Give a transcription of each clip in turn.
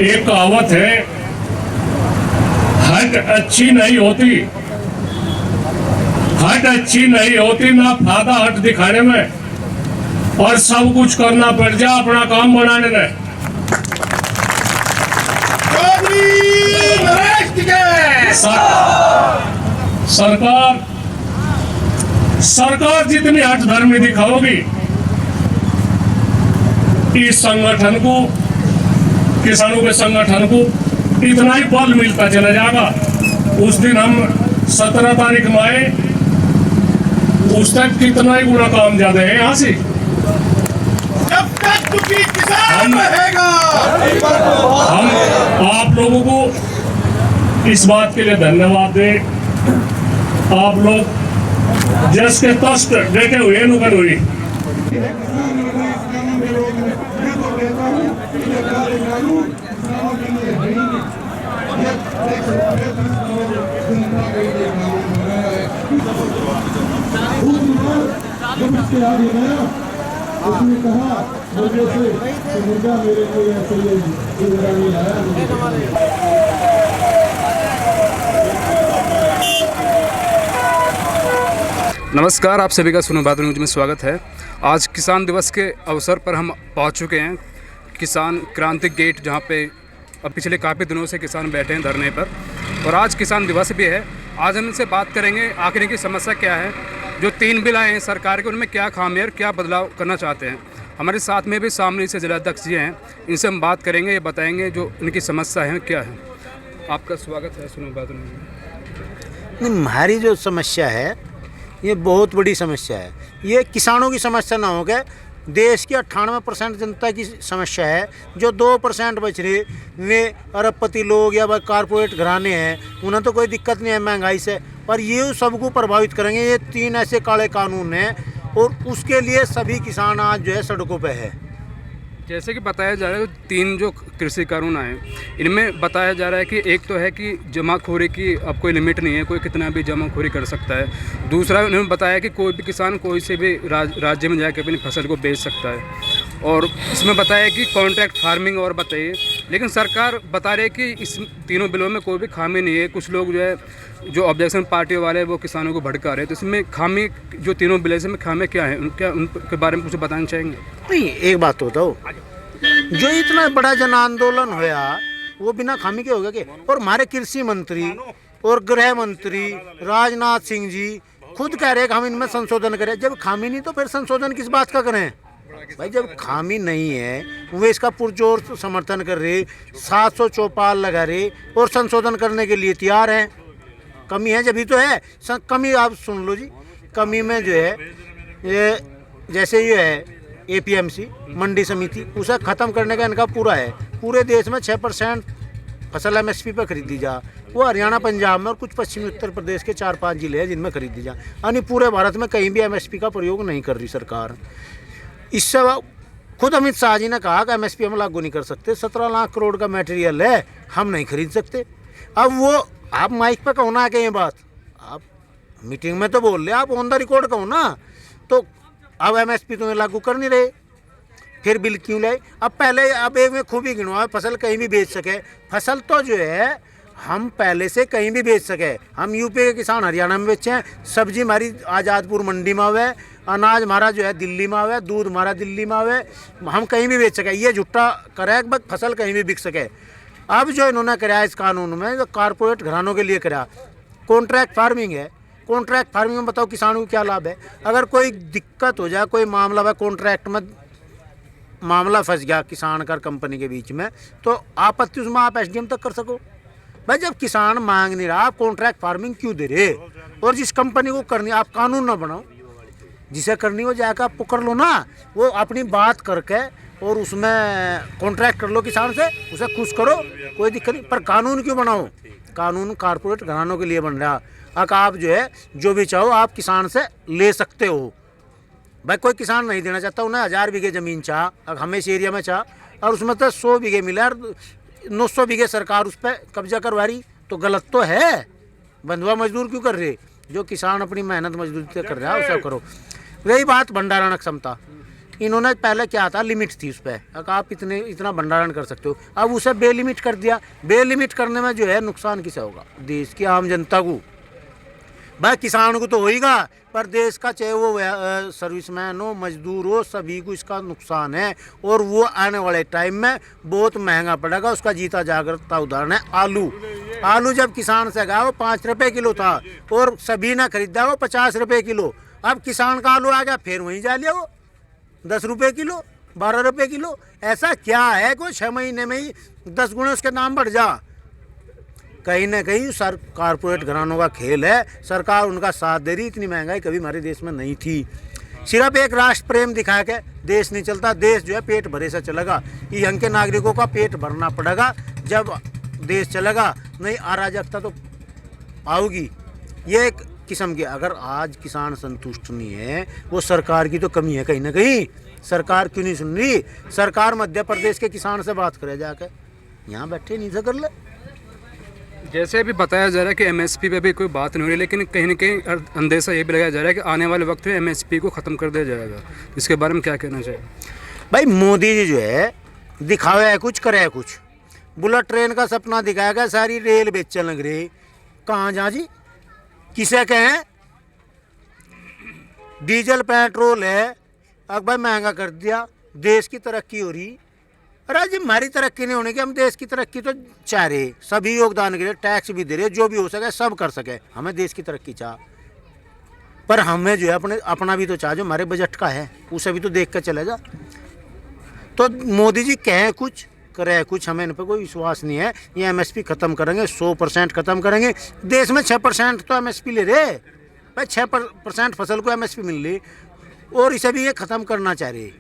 एक कहावत है, हट अच्छी नहीं होती, हट अच्छी नहीं होती ना फायदा हट दिखाने में, और सब कुछ करना पड़ जाए अपना काम बनाने में। सरकार जितनी हट धर्मी दिखाओगी, इस संगठन को, किसानों के संगठन को इतना ही बल मिलता चला जाएगा। उस दिन हम 17 तारीख में आए, उस तक कितना ही गुना काम ज्यादा है यहाँ से। जब तक दुखी किसान रहेगा, हम आप लोगों को इस बात के लिए धन्यवाद दें। आप लोग जस के तस्त देखे हुए नुकन हुई। उसने कहा मुझे से मुर्गा मेरे को ऐसे ही आया। नमस्कार, आप सभी का सुनो बात न्यूज में स्वागत है। आज किसान दिवस के अवसर पर हम पहुंच चुके हैं किसान क्रांति गेट, जहां पे अब पिछले काफ़ी दिनों से किसान बैठे हैं धरने पर, और आज किसान दिवस भी है। आज हम इनसे बात करेंगे आखिर इनकी समस्या क्या है, जो 3 बिल आए हैं सरकार के, उनमें क्या खामी है और क्या बदलाव करना चाहते हैं। हमारे साथ में भी सामने से जिलाध्यक्ष जी हैं, इनसे हम बात करेंगे, ये बताएंगे जो इनकी समस्या है क्या है। आपका स्वागत है सुनो बात न्यूज में। हमारी जो समस्या है ये बहुत बड़ी समस्या है। ये किसानों की समस्या ना हो गए, देश की 98% जनता की समस्या है। जो 2% बच रहे वे अरबपति लोग या कारपोरेट घराने हैं, उन्हें तो कोई दिक्कत नहीं है महंगाई से, पर ये सबको प्रभावित करेंगे। ये 3 ऐसे काले कानून हैं और उसके लिए सभी किसान आज जो है सड़कों पे है। जैसे कि बताया जा रहा है, 3 जो कृषि कानून आए, इनमें बताया जा रहा है कि एक तो है कि जमाखोरी की अब कोई लिमिट नहीं है, कोई कितना भी जमाखोरी कर सकता है। दूसरा उन्होंने बताया कि कोई भी किसान कोई से भी राज्य में जाकर अपनी फसल को बेच सकता है। और इसमें बताया कि कॉन्ट्रैक्ट फार्मिंग और बताइए, लेकिन सरकार बता रही है कि इस तीनों बिलों में कोई भी खामी नहीं है। कुछ लोग जो है, जो ऑब्जेक्शन पार्टी वाले वो किसानों को भड़का रहे हैं। तो इसमें खामी, जो तीनों बिल में खामी क्या है, उनके बारे में कुछ बताना चाहेंगे? नहीं, एक बात होता हो, जो इतना बड़ा जन आंदोलन होया वो बिना खामी के हो गया क्या? और हमारे कृषि मंत्री और गृह मंत्री राजनाथ सिंह जी खुद कह रहे हैं कि हम इनमें संशोधन करें। जब खामी नहीं तो फिर संशोधन किस बात का करें भाई? जब खामी नहीं है वे इसका पुरजोर समर्थन कर रहे, 700 चौपाल लगा रहे और संशोधन करने के लिए तैयार हैं। कमी है जब ही तो है। कमी आप सुन लो जी, कमी में जो है ये जैसे ये है APMC मंडी समिति, उसे ख़त्म करने का इनका पूरा है। पूरे देश में 6% फसल MSP पर खरीदी जा, वो हरियाणा पंजाब में और कुछ पश्चिमी उत्तर प्रदेश के 4-5 जिले हैं जिनमें खरीदी जा, यानी पूरे भारत में कहीं भी MSP का प्रयोग नहीं कर रही सरकार। इससे खुद अमित शाह जी ने कहा कि MSP हम लागू नहीं कर सकते। 17 लाख करोड़ का मटेरियल है, हम नहीं खरीद सकते। अब वो आप माइक पर कहो ना कि ये बात, आप मीटिंग में तो बोल रहे, आप ऑन द रिकॉर्ड कहो ना। तो अब MSP तुम्हें लागू कर नहीं रहे, फिर बिल क्यों लाए? अब पहले अब एक में खूबी गिनवा, फसल कहीं भी बेच सके। फसल तो जो है हम पहले से कहीं भी बेच सके। हम यूपी के किसान हरियाणा में बेचे हैं, सब्जी हमारी आज़ादपुर मंडी में आवे, अनाज हमारा जो है दिल्ली में आवे, दूध हमारा दिल्ली में आवे, हम कहीं भी बेच सके। ये झुट्टा करे बस फसल कहीं भी बिक सके। अब जो इन्होंने कराया इस कानून में, जो कारपोरेट घरानों के लिए कराया, कॉन्ट्रैक्ट फार्मिंग है। कॉन्ट्रैक्ट फार्मिंग में बताओ किसानों को क्या लाभ है? अगर कोई दिक्कत हो जाए, कोई मामला है कॉन्ट्रैक्ट में, मामला फंस गया किसान का कंपनी के बीच में, तो आपत्ति उसमें आप SDM तक कर सको। भाई जब किसान मांग नहीं रहा, आप कॉन्ट्रैक्ट फार्मिंग क्यों दे रहे? और जिस कंपनी को करनी, आप कानून ना बनाओ, जिसे करनी हो जाकर आप कर लो ना, वो अपनी बात करके और उसमें कॉन्ट्रैक्ट कर लो किसान से, उसे खुश करो, कोई दिक्कत नहीं। पर कानून क्यों बनाओ? कानून कारपोरेट घरानों के लिए बन रहा। अगर आप जो है जो भी चाहो आप किसान से ले सकते हो। भाई कोई किसान नहीं देना चाहता, उन्हें 1000 बीघे ज़मीन चाह, अगर हमें इस एरिया में चाह, और उसमें तो 100 बीघे मिला और 900 बीघे सरकार उस पर कब्जा करवा रही, तो गलत तो है। बंधुआ मजदूर क्यों कर रहे? जो किसान अपनी मेहनत मजदूरी कर रहा है उसे करो। रही बात भंडारण क्षमता, इन्होंने पहले क्या था, लिमिट थी उस पर, आप इतना भंडारण कर सकते हो, अब उसे बेलिमिट कर दिया। बेलिमिट करने में जो है नुकसान किसे होगा? देश की आम जनता को। भाई किसान को तो होएगा, पर देश का चाहे वो सर्विसमैन हो, मजदूर हो, सभी को इसका नुकसान है। और वो आने वाले टाइम में बहुत महंगा पड़ेगा। उसका जीता जागृत उदाहरण है आलू। आलू जब किसान से गया वो 5 रुपये किलो था और सभी ने खरीदा वो 50 रुपये किलो। अब किसान का आलू आ गया फिर वहीं जा लिया वो 10 रुपये किलो, 12 रुपये किलो। ऐसा क्या है कि 6 महीने में ही 10 गुने उसके दाम बढ़ जा? कहीं ना कहीं कारपोरेट घरानों का खेल है। सरकार उनका साथ दे रही। इतनी महंगाई कभी हमारे देश में नहीं थी। सिर्फ एक राष्ट्र प्रेम दिखा के देश नहीं चलता। देश जो है पेट भरे से चलेगा। यहाँ के नागरिकों का पेट भरना पड़ेगा जब देश चलेगा, नहीं अराजकता तो आओगी। ये एक किस्म की, अगर आज किसान संतुष्ट नहीं है, वो सरकार की तो कमी है कहीं ना कहीं। सरकार क्यों नहीं सुन रही? सरकार मध्य प्रदेश के किसान से बात करे जाकर, यहाँ बैठे नहीं से कर ले। जैसे अभी बताया जा रहा है कि एमएसपी पे भी कोई बात नहीं हो रही, लेकिन कहीं ना कहीं अंदेशा ये भी लगाया जा रहा है कि आने वाले वक्त में एमएसपी को ख़त्म कर दिया जाएगा। इसके बारे में क्या कहना चाहिए? भाई मोदी जी जो है दिखावे है कुछ, करे है कुछ। बुलेट ट्रेन का सपना दिखाएगा, सारी रेल बेचने लग रही। कहाँ जा जी, किसे कहें? डीजल पेट्रोल है, अब भाई महंगा कर दिया। देश की तरक्की हो रही। अरे जी हमारी तरक्की नहीं होने की, हम देश की तरक्की तो चाह रहे, सभी योगदान के लिए टैक्स भी दे रहे, जो भी हो सके सब कर सके। हमें देश की तरक्की चाह, पर हमें जो है अपना भी तो चाह, जो हमारे बजट का है उसे भी तो देख कर चले जा। तो मोदी जी कहें कुछ, करे कुछ, हमें इन पर कोई विश्वास नहीं है। ये एमएसपी ख़त्म करेंगे, 100% ख़त्म करेंगे। देश में 6% तो एमएसपी ले रहे भाई, 6% फसल को एमएसपी मिल रही, और इसे भी ये ख़त्म करना चाह रहे।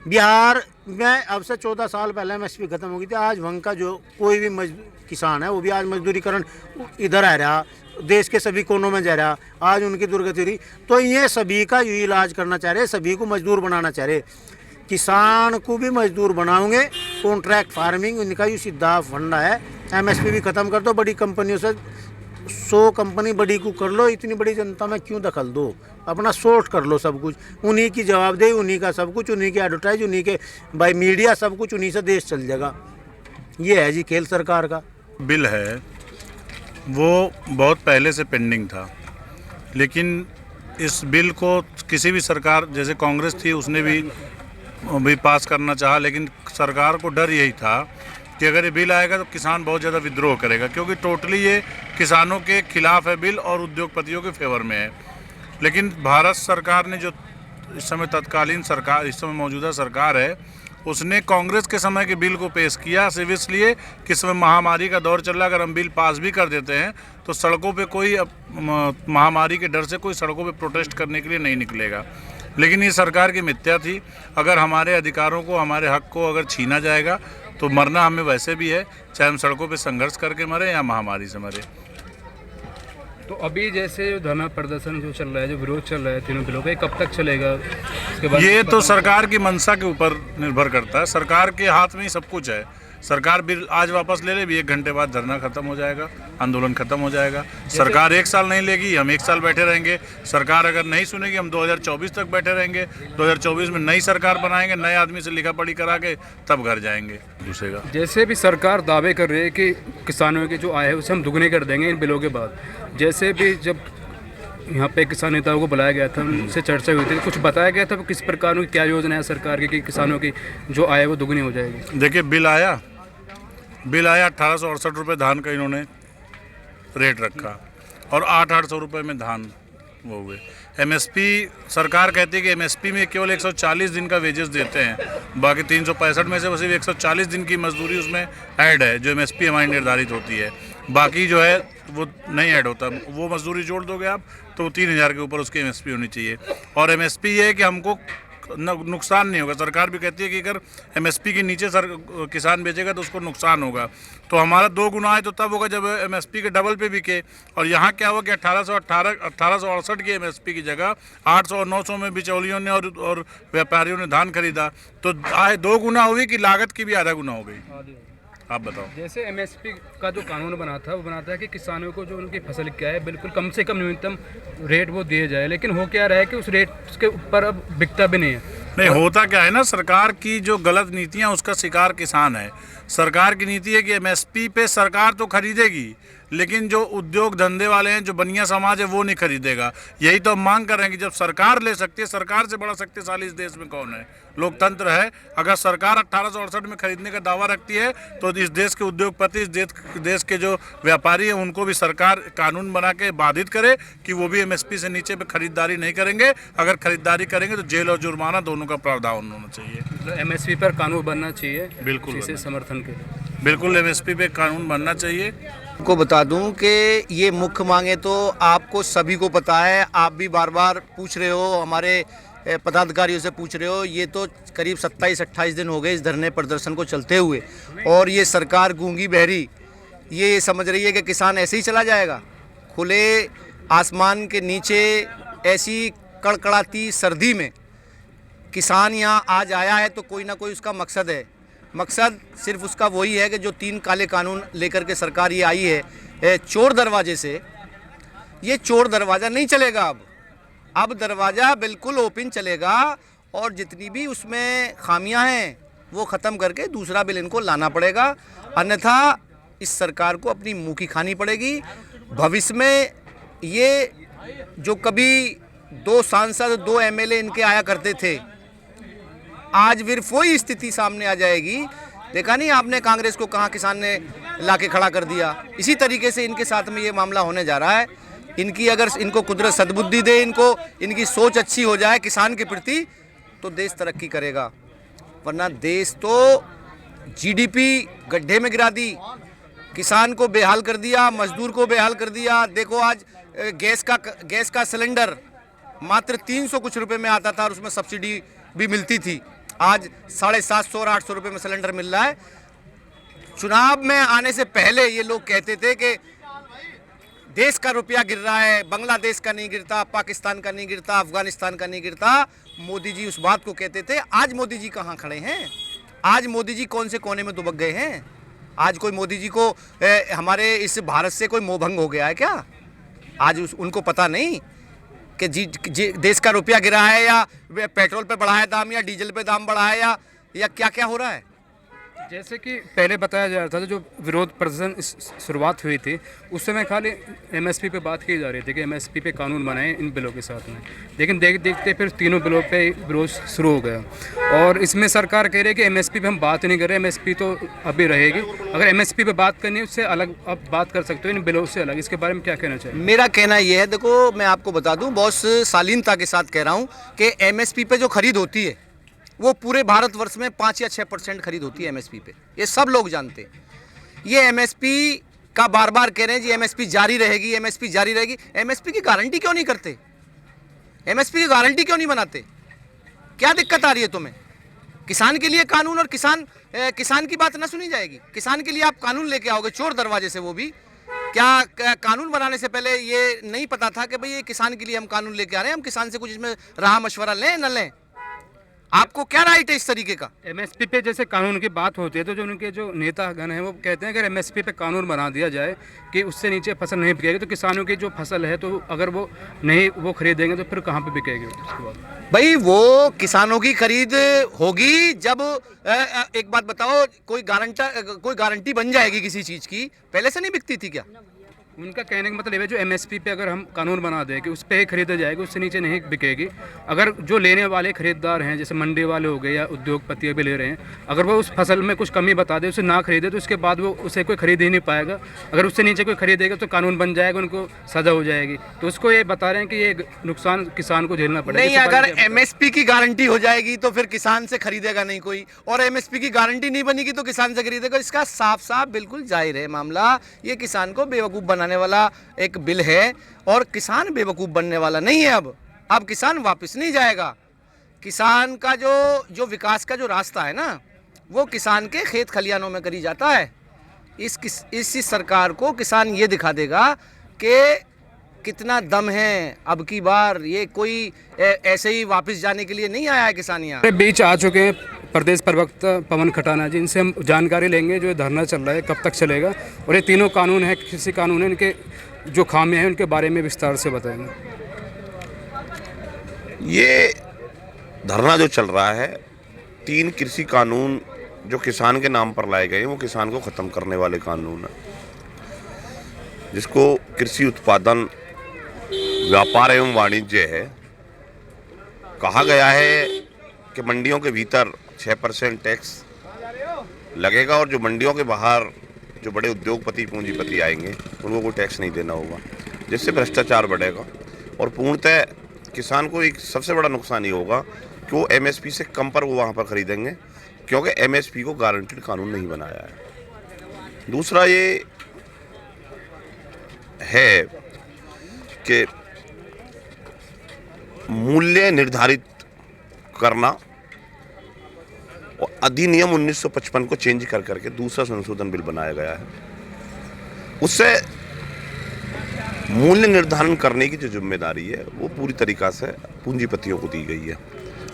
बिहार में अब से 14 साल पहले एमएसपी ख़त्म हो गई थी। आज वहाँ का जो कोई भी किसान है वो भी आज मजदूरीकरण इधर आ रहा, देश के सभी कोनों में जा रहा, आज उनकी दुर्गति रही। तो ये सभी का यही इलाज करना चाह रहे, सभी को मजदूर बनाना चाह रहे। किसान को भी मजदूर बनाओगे, कॉन्ट्रैक्ट फार्मिंग इनका ये सीधा फंडा है। एमएसपी भी ख़त्म कर दो, बड़ी कंपनियों से 100 कंपनी बड़ी को कर लो, इतनी बड़ी जनता में क्यों दखल दो? अपना सॉर्ट कर लो सब कुछ, उन्हीं की जवाबदेही, उन्हीं का सब कुछ, उन्हीं की एडवर्टाइज, उन्हीं के भाई मीडिया, सब कुछ उन्हीं से देश चल जाएगा। ये है जी खेल सरकार का। बिल है वो बहुत पहले से पेंडिंग था, लेकिन इस बिल को किसी भी सरकार, जैसे कांग्रेस थी उसने भी पास करना चाहा, लेकिन सरकार को डर यही था कि अगर ये बिल आएगा तो किसान बहुत ज़्यादा विद्रोह करेगा, क्योंकि टोटली ये किसानों के खिलाफ है बिल और उद्योगपतियों के फेवर में है। लेकिन भारत सरकार ने जो इस समय तत्कालीन सरकार, इस समय मौजूदा सरकार है, उसने कांग्रेस के समय के बिल को पेश किया सिर्फ इसलिए कि इस समय महामारी का दौर चल रहा है। अगर हम बिल पास भी कर देते हैं तो सड़कों पे कोई महामारी के डर से कोई सड़कों पे प्रोटेस्ट करने के लिए नहीं निकलेगा। लेकिन ये सरकार की मिथ्या थी। अगर हमारे अधिकारों को, हमारे हक को अगर छीना जाएगा तो मरना हमें वैसे भी है, चाहे हम सड़कों पे संघर्ष करके मरे या महामारी से मरे। तो अभी जैसे धरना प्रदर्शन जो चल रहा है, जो विरोध चल रहा है तीनों बिलों का, कब तक चलेगा? इसके बाद ये तो सरकार की मंशा के ऊपर निर्भर करता है। सरकार के हाथ में ही सब कुछ है। सरकार बिल आज वापस ले ले भी 1 घंटे बाद धरना खत्म हो जाएगा, आंदोलन खत्म हो जाएगा। सरकार 1 साल नहीं लेगी, हम 1 साल बैठे रहेंगे। सरकार अगर नहीं सुनेगी, हम 2024 तक बैठे रहेंगे। 2024 में नई सरकार बनाएंगे, नए आदमी से लिखा पढ़ी करा के तब घर जाएंगे दूसरेगा। जैसे भी सरकार दावे कर रही है कि किसानों की जो आय है उसे हम दुगने कर देंगे इन बिलों के बाद, जैसे भी जब यहाँ पे किसान नेताओं को बुलाया गया था, उनसे चर्चा हुई थी, कुछ बताया गया था किस प्रकार की क्या योजना है सरकार की कि किसानों की जो आय है वो दुगनी हो जाएगी? देखिए बिल आया 1868 रुपये धान का इन्होंने रेट रखा और 800 रुपये में धान वो हुए। एमएसपी सरकार कहती है कि एमएसपी में केवल 140 दिन का वेजेस देते हैं, बाकी 365 में से सिर्फ 140 दिन की मजदूरी उसमें ऐड है जो एमएसपी हमारी निर्धारित होती है। बाकी जो है वो नहीं ऐड होता। वो मजदूरी जोड़ दोगे आप तो 3000 के ऊपर उसकी एमएसपी होनी चाहिए। और एमएसपी ये है कि हमको नुकसान नहीं होगा। सरकार भी कहती है कि अगर एमएसपी के नीचे किसान बेचेगा तो उसको नुकसान होगा। तो हमारा 2 गुना है तो तब होगा जब एमएसपी के डबल पे बिके। और यहाँ क्या हुआ कि 1868 की एमएसपी की जगह 800 और 900 में बिचौलियों ने और व्यापारियों ने धान खरीदा, तो आय 2 गुना हुई कि लागत की भी आधा गुना हो गई। आप बताओ। जैसे एमएसपी का जो कानून बना था वो बनाता है कि किसानों को जो उनकी फसल क्या है बिल्कुल कम से कम न्यूनतम रेट वो दिए जाए, लेकिन हो क्या रहा है कि उस रेट के ऊपर अब बिकता भी नहीं है। नहीं होता क्या है ना, सरकार की जो गलत नीतियां उसका शिकार किसान है। सरकार की नीति है कि एमएसपी पे सरकार तो खरीदेगी, लेकिन जो उद्योग धंधे वाले हैं, जो बनिया समाज है, वो नहीं खरीदेगा। यही तो हम मांग कर रहे हैं कि जब सरकार ले सकती है, सरकार से बड़ा शक्तिशाली इस देश में कौन है? लोकतंत्र है। अगर सरकार 1868 में खरीदने का दावा रखती है तो इस देश के उद्योगपति, इस देश के जो व्यापारी हैं, उनको भी सरकार कानून बना के बाधित करे कि वो भी एमएसपी से नीचे पे खरीदारी नहीं करेंगे। अगर खरीदारी करेंगे तो जेल और जुर्माना दोनों का प्रावधान होना चाहिए। एमएसपी पर कानून बनना चाहिए, बिल्कुल इसे समर्थन के लिए। बिल्कुल एमएसपी पे कानून बनना चाहिए। को बता दूं कि ये मुख्य मांगे तो आपको सभी को पता है, आप भी बार बार पूछ रहे हो, हमारे पदाधिकारियों से पूछ रहे हो। ये तो करीब 27-28 दिन हो गए इस धरने प्रदर्शन को चलते हुए, और ये सरकार गूंगी बहरी ये समझ रही है कि किसान ऐसे ही चला जाएगा। खुले आसमान के नीचे ऐसी कड़कड़ाती सर्दी में किसान यहाँ आज आया है तो कोई ना कोई उसका मकसद है। मकसद सिर्फ उसका वही है कि जो 3 काले कानून लेकर के सरकार ये आई है चोर दरवाजे से, ये चोर दरवाज़ा नहीं चलेगा। अब दरवाज़ा बिल्कुल ओपन चलेगा, और जितनी भी उसमें खामियां हैं वो ख़त्म करके दूसरा बिल इनको लाना पड़ेगा, अन्यथा इस सरकार को अपनी मुँह की खानी पड़ेगी। भविष्य में ये जो कभी 2 सांसद 2 एमएलए इनके आया करते थे, आज फिर वही स्थिति सामने आ जाएगी। देखा नहीं आपने कांग्रेस को कहाँ किसान ने लाके खड़ा कर दिया। इसी तरीके से इनके साथ में ये मामला होने जा रहा है। इनकी अगर इनको कुदरत सद्बुद्धि दे, इनकी सोच अच्छी हो जाए किसान के प्रति, तो देश तरक्की करेगा। वरना देश तो जीडीपी गड्ढे में गिरा दी, किसान को बेहाल कर दिया, मजदूर को बेहाल कर दिया। देखो आज गैस का सिलेंडर मात्र 300 कुछ रुपए में आता था और उसमें सब्सिडी भी मिलती थी। आज 750 और 800 रुपये में सिलेंडर मिल रहा है। चुनाव में आने से पहले ये लोग कहते थे कि देश का रुपया गिर रहा है, बांग्लादेश का नहीं गिरता, पाकिस्तान का नहीं गिरता, अफगानिस्तान का नहीं गिरता। मोदी जी उस बात को कहते थे। आज मोदी जी कहाँ खड़े हैं? आज मोदी जी कौन से कोने में दुबक गए हैं? आज कोई मोदी जी को हमारे इस भारत से कोई मोहभंग हो गया है क्या? आज उनको पता नहीं कि देश का रुपया गिरा है, या पेट्रोल पे बढ़ा है दाम, या डीजल पे दाम बढ़ा है, या क्या क्या हो रहा है। जैसे कि पहले बताया जा रहा था, जो विरोध प्रदर्शन शुरुआत हुई थी उस समय खाली एमएसपी पे बात की जा रही थी कि एमएसपी पे कानून बनाए इन बिलों के साथ में, लेकिन देखते फिर तीनों बिलों पे विरोध शुरू हो गया। और इसमें सरकार कह रही है कि एमएसपी पे हम बात नहीं कर रहे, एमएसपी तो अभी रहेगी। अगर एमएसपी पे बात करनी है उससे अलग आप बात कर सकते हो, इन बिलों से अलग। इसके बारे में क्या कहना चाहिए? मेरा कहना यह है, देखो मैं आपको बता दूं, बहुत शालीनता के साथ कह रहा हूं कि एमएसपी पे जो खरीद होती है वो पूरे भारतवर्ष में 5 या 6% खरीद होती है एमएसपी पे। ये सब लोग जानते हैं। ये एमएसपी का बार बार कह रहे हैं जी एमएसपी जारी रहेगी, एमएसपी जारी रहेगी। एमएसपी की गारंटी क्यों नहीं करते? एमएसपी की गारंटी क्यों नहीं बनाते? क्या दिक्कत आ रही है तुम्हें? किसान के लिए कानून, और किसान की बात ना सुनी जाएगी। किसान के लिए आप कानून लेके आओगे चोर दरवाजे से, वो भी क्या कानून बनाने से पहले ये नहीं पता था कि भाई ये किसान के लिए हम कानून लेके आ रहे हैं, हम किसान से कुछ इसमें राह मशवरा लें न लें? आपको क्या राइट है इस तरीके का? एमएसपी पे जैसे कानून की बात होती है तो जो उनके जो नेतागण हैं वो कहते हैं कि अगर एमएसपी पे कानून बना दिया जाए कि उससे नीचे फसल नहीं बिकेगी, तो किसानों की जो फसल है तो अगर वो खरीदेंगे तो फिर कहाँ पे बिकेगी उसके बाद? भाई वो किसानों की खरीद होगी जब एक बात बताओ, कोई गारंटी बन जाएगी किसी चीज़ की, पहले से नहीं बिकती थी क्या? उनका कहने का मतलब है जो एमएसपी पे अगर हम कानून बना दें कि उस पर ही खरीदा जाएगा, उससे नीचे नहीं बिकेगी। अगर जो लेने वाले खरीदार हैं, जैसे मंडी वाले हो गए या उद्योगपति भी ले रहे हैं, अगर वो उस फसल में कुछ कमी बता दे, उसे ना खरीदे, तो उसके बाद वो उसे कोई खरीद ही नहीं पाएगा। अगर उससे नीचे कोई खरीदेगा तो कानून बन जाएगा, उनको सजा हो जाएगी। तो उसको ये बता रहे हैं कि ये नुकसान किसान को झेलना पड़ेगा। नहीं, अगर एमएसपी की गारंटी हो जाएगी तो फिर किसान से खरीदेगा नहीं कोई, और एमएसपी की गारंटी नहीं बनेगी तो किसान से खरीदेगा। इसका साफ साफ बिल्कुल जाहिर है मामला। ये किसान को बेवकूफ़ बनाने वाला एक बिल है, और किसान बेवकूफ़ बनने वाला नहीं है। अब किसान वापस नहीं जाएगा। किसान का जो विकास का जो रास्ता है ना, वो किसान के खेत खलियानों में करी जाता है। इस सरकार को किसान ये दिखा देगा कि कितना दम है। अब की बार ये कोई ऐसे ही वापस जाने के लिए नहीं आया है किसान यहाँ। बीच आ चुके हैं प्रदेश प्रवक्ता पवन खटाना जी, इनसे हम जानकारी लेंगे जो धरना चल रहा है कब तक चलेगा, और ये तीनों कानून है, कृषि कानून है, इनके जो खामियां हैं उनके बारे में विस्तार से बताएंगे। ये धरना जो चल रहा है, 3 कृषि कानून जो किसान के नाम पर लाए गए हैं वो किसान को ख़त्म करने वाले कानून हैं, जिसको कृषि उत्पादन व्यापार एवं वाणिज्य है। कहा गया है कि मंडियों के भीतर 6% टैक्स लगेगा और जो मंडियों के बाहर जो बड़े उद्योगपति पूंजीपति आएंगे उनको कोई टैक्स नहीं देना होगा, जिससे भ्रष्टाचार बढ़ेगा। और पूर्णतः किसान को एक सबसे बड़ा नुकसान ये होगा कि वो MSP से कम पर वो वहाँ पर खरीदेंगे, क्योंकि MSP को गारंटीड कानून नहीं बनाया है। दूसरा ये है कि मूल्य निर्धारित करना और अधिनियम 1955 को चेंज कर करके दूसरा संशोधन बिल बनाया गया है। उससे मूल्य निर्धारण करने की जो जिम्मेदारी है वो पूरी तरीक़ा से पूंजीपतियों को दी गई है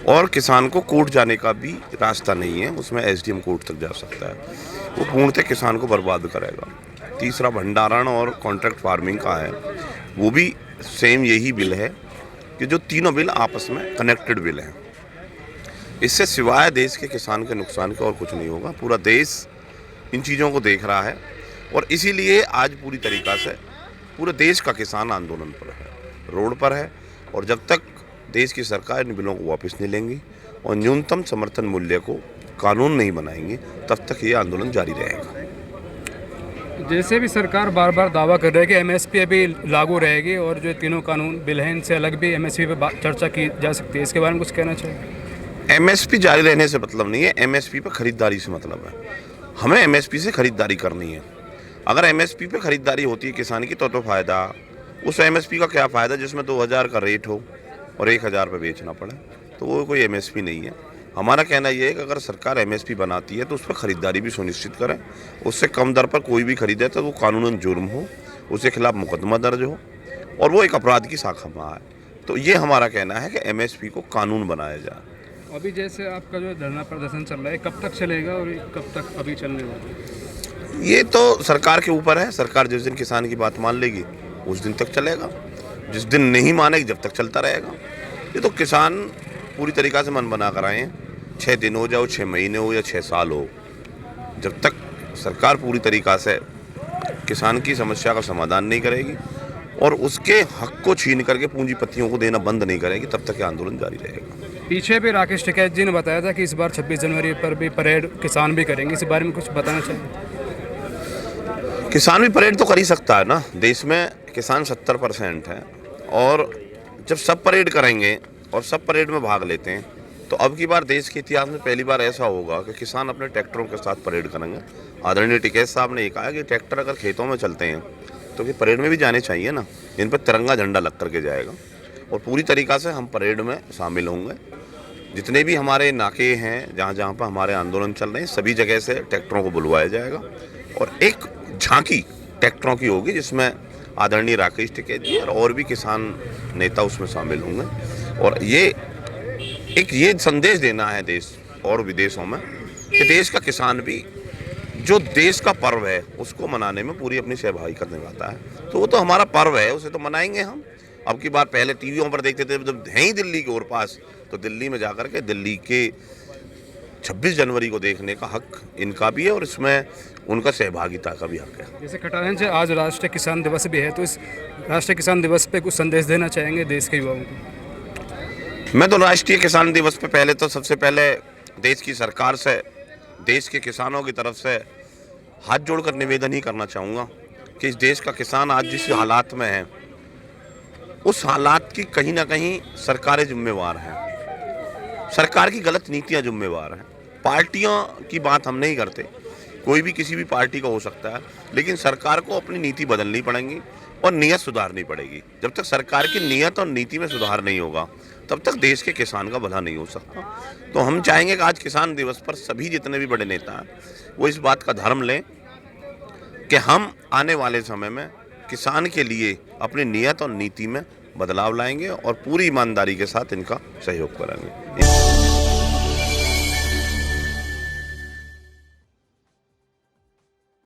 और किसान को कोर्ट जाने का भी रास्ता नहीं है, उसमें SDM कोर्ट तक जा सकता है। वो पूर्णतः किसान को बर्बाद करेगा। तीसरा भंडारण और कॉन्ट्रैक्ट फार्मिंग का है, वो भी सेम यही बिल है कि जो तीनों बिल आपस में कनेक्टेड बिल हैं। इससे सिवाय देश के किसान के नुकसान के और कुछ नहीं होगा। पूरा देश इन चीज़ों को देख रहा है और इसीलिए आज पूरी तरीक़ा से पूरे देश का किसान आंदोलन पर है, रोड पर है। और जब तक देश की सरकार इन बिलों को वापस नहीं लेंगी और न्यूनतम समर्थन मूल्य को कानून नहीं बनाएंगी, तब तक ये आंदोलन जारी रहेगा। जैसे भी सरकार बार बार दावा कर रही है कि MSP अभी लागू रहेगी और जो तीनों कानून बिल हैं इनसे अलग भी MSP पे चर्चा की जा सकती है, इसके बारे में कुछ कहना चाहिए? MSP जारी रहने से मतलब नहीं है, MSP पर खरीदारी से मतलब है। हमें MSP से खरीदारी करनी है। अगर MSP पे खरीदारी होती है किसान की तो फ़ायदा। उस MSP का क्या फ़ायदा जिसमें 2000 का रेट हो और 1000 पे बेचना पड़े, तो वो कोई MSP नहीं है। हमारा कहना ये है कि अगर सरकार MSP बनाती है तो उस पर ख़रीदारी भी सुनिश्चित करें। उससे कम दर पर कोई भी खरीदे तो वो कानूनन जुर्म हो, उसके खिलाफ मुकदमा दर्ज हो और वो एक अपराध की शाखा में आए। तो ये हमारा कहना है कि MSP को कानून बनाया जाए। अभी जैसे आपका जो धरना प्रदर्शन चल रहा है, कब तक चलेगा और कब तक अभी चलने वाला है? ये तो सरकार के ऊपर है। सरकार जिस दिन किसान की बात मान लेगी उस दिन तक चलेगा, जिस दिन नहीं मानेगी जब तक चलता रहेगा। ये तो किसान पूरी तरीक़ा से मन बना कर आए हैं। 6 दिन हो जाओ, 6 महीने हो या 6 साल हो, जब तक सरकार पूरी तरीक़ा से किसान की समस्या का समाधान नहीं करेगी और उसके हक को छीन करके पूंजीपतियों को देना बंद नहीं करेगी, तब तक ये आंदोलन जारी रहेगा। पीछे भी राकेश टिकैत जी ने बताया था कि इस बार 26 जनवरी पर भी परेड किसान भी करेंगे, इस बारे में कुछ बताना चाहिए? किसान भी परेड तो कर ही सकता है ना। देश में किसान 70% है और जब सब परेड करेंगे और सब परेड में भाग लेते हैं तो अब की बार देश के इतिहास में पहली बार ऐसा होगा कि किसान अपने ट्रैक्टरों के साथ परेड करेंगे। आदरणीय टिकैत साहब ने ये कहा कि ट्रैक्टर अगर खेतों में चलते हैं तो कि परेड में भी जाने चाहिए ना, इन पर तिरंगा झंडा लग करके जाएगा और पूरी तरीक़ा से हम परेड में शामिल होंगे। जितने भी हमारे नाके हैं जहाँ जहाँ पर हमारे आंदोलन चल रहे हैं, सभी जगह से ट्रैक्टरों को बुलवाया जाएगा और एक झांकी ट्रैक्टरों की होगी जिसमें आदरणीय राकेश टिकैत जी और भी किसान नेता उसमें शामिल होंगे। और ये संदेश देना है देश और विदेशों में कि देश का किसान भी जो देश का पर्व है उसको मनाने में पूरी अपनी सहभागिता निभाता है। तो वो तो हमारा पर्व है, उसे तो मनाएंगे हम। अब की बार पहले टीवियों पर देखते थे, जब हैं ही दिल्ली के और पास, तो दिल्ली में जाकर के दिल्ली के 26 जनवरी को देखने का हक इनका भी है और इसमें उनका सहभागिता का भी हक है। जैसे खटारन से आज राष्ट्रीय किसान दिवस भी है, तो इस राष्ट्रीय किसान दिवस पे कुछ संदेश देना चाहेंगे देश के युवाओं को? मैं तो राष्ट्रीय किसान दिवस पे पहले तो सबसे पहले देश की सरकार से, देश के किसानों की तरफ से हाथ जोड़कर निवेदन ही करना चाहूँगा कि इस देश का किसान आज जिस हालात में है उस हालात की कहीं ना कहीं सरकारें जिम्मेवार हैं। सरकार की गलत नीतियां जिम्मेवार हैं। पार्टियों की बात हम नहीं करते, कोई भी किसी भी पार्टी का हो सकता है, लेकिन सरकार को अपनी नीति बदलनी पड़ेगी और नीयत सुधारनी पड़ेगी। जब तक सरकार की नीयत और नीति में सुधार नहीं होगा तब तक देश के किसान का भला नहीं हो सकता। तो हम चाहेंगे कि आज किसान दिवस पर सभी जितने भी बड़े नेता हैं वो इस बात का धर्म लें कि हम आने वाले समय में किसान के लिए अपनी नीयत और नीति में बदलाव लाएंगे और पूरी ईमानदारी के साथ इनका सहयोग करेंगे।